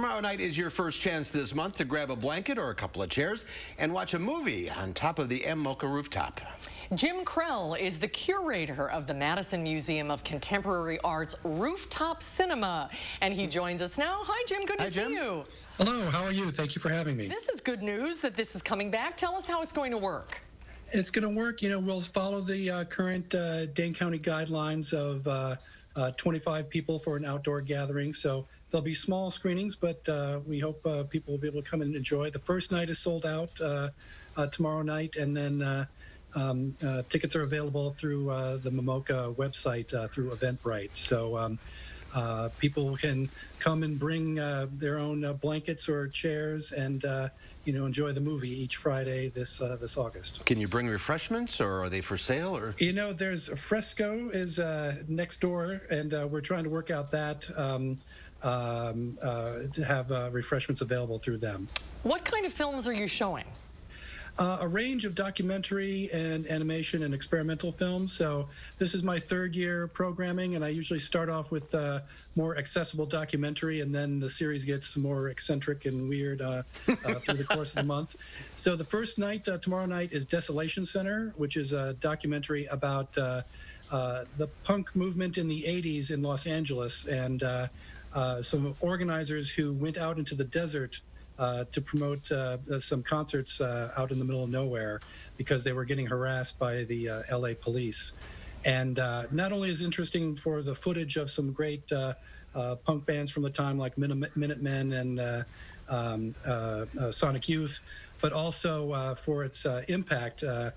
Tomorrow night is your first chance this month to grab a blanket or a couple of chairs and watch a movie on top of the MMocha rooftop. Jim Kreul is the curator of the Madison Museum of Contemporary Art's Rooftop Cinema, and he joins us now. Hi, Jim. Good to see you. Hello. How are you? Thank you for having me. This is good news that this is coming back. Tell us how it's going to work. It's going to work. We'll follow the current Dane County guidelines of 25 people for an outdoor gathering. So there'll be small screenings, but we hope people will be able to come and enjoy. The first night is sold out tomorrow night, and then tickets are available through the MMocha website through Eventbrite. So people can come and bring their own blankets or chairs and enjoy the movie each Friday this August. Can you bring refreshments, or are they for sale? Or there's a Fresco is next door, and we're trying to work out that to have refreshments available through them. What kind of films are you showing? A range of documentary and animation and experimental films. So this is my third year programming, and I usually start off with more accessible documentary, and then the series gets more eccentric and weird through the course of the month. So the first night, tomorrow night, is Desolation Center, which is a documentary about the punk movement in the 80s in Los Angeles, and some organizers who went out into the desert to promote some concerts out in the middle of nowhere because they were getting harassed by the LA police. And not only is it interesting for the footage of some great punk bands from the time like Minutemen and Sonic Youth, but also for its impact. The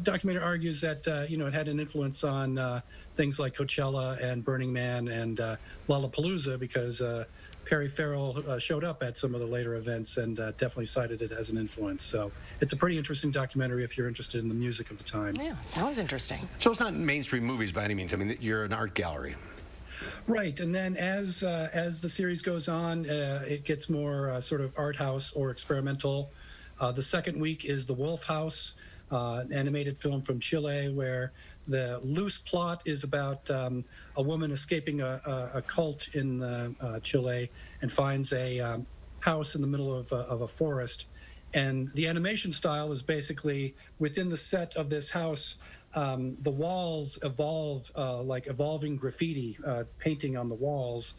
documentary argues that it had an influence on things like Coachella and Burning Man and Lollapalooza, because Perry Farrell showed up at some of the later events and definitely cited it as an influence. So it's a pretty interesting documentary if you're interested in the music of the time. Yeah, sounds interesting. So it's not mainstream movies by any means. I mean, you're an art gallery. Right, and then as the series goes on, it gets more sort of art house or experimental. The second week is The Wolf House, an animated film from Chile, where the loose plot is about a woman escaping a cult in Chile and finds a house in the middle of a forest. And the animation style is basically within the set of this house. The walls evolve like evolving graffiti, painting on the walls.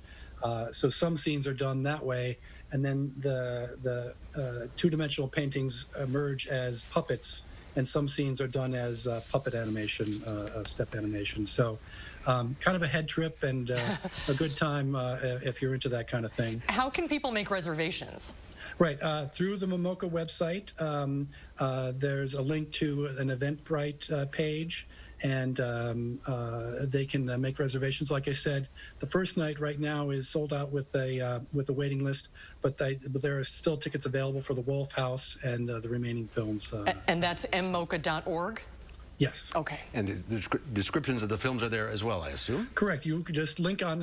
So some scenes are done that way, and then the two-dimensional paintings emerge as puppets, and some scenes are done as puppet animation, step animation. So kind of a head trip and a good time if you're into that kind of thing. How can people make reservations? Right, through the MMocha website, there's a link to an Eventbrite page, and they can make reservations. Like I said, the first night right now is sold out with a waiting list, but there are still tickets available for the Wolf House and the remaining films. And that's mmocha.org? Yes. Okay. And the descriptions of the films are there as well, I assume? Correct. You just click on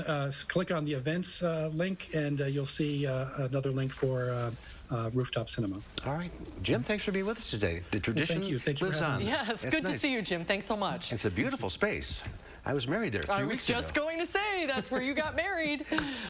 the events link, and you'll see another link for Rooftop Cinema. All right. Jim, thanks for being with us today. The tradition Thank you lives on. Yeah, it's good to see you, Jim. Thanks so much. It's a beautiful space. I was married there 3 weeks ago. I was just going to say, that's where you got married.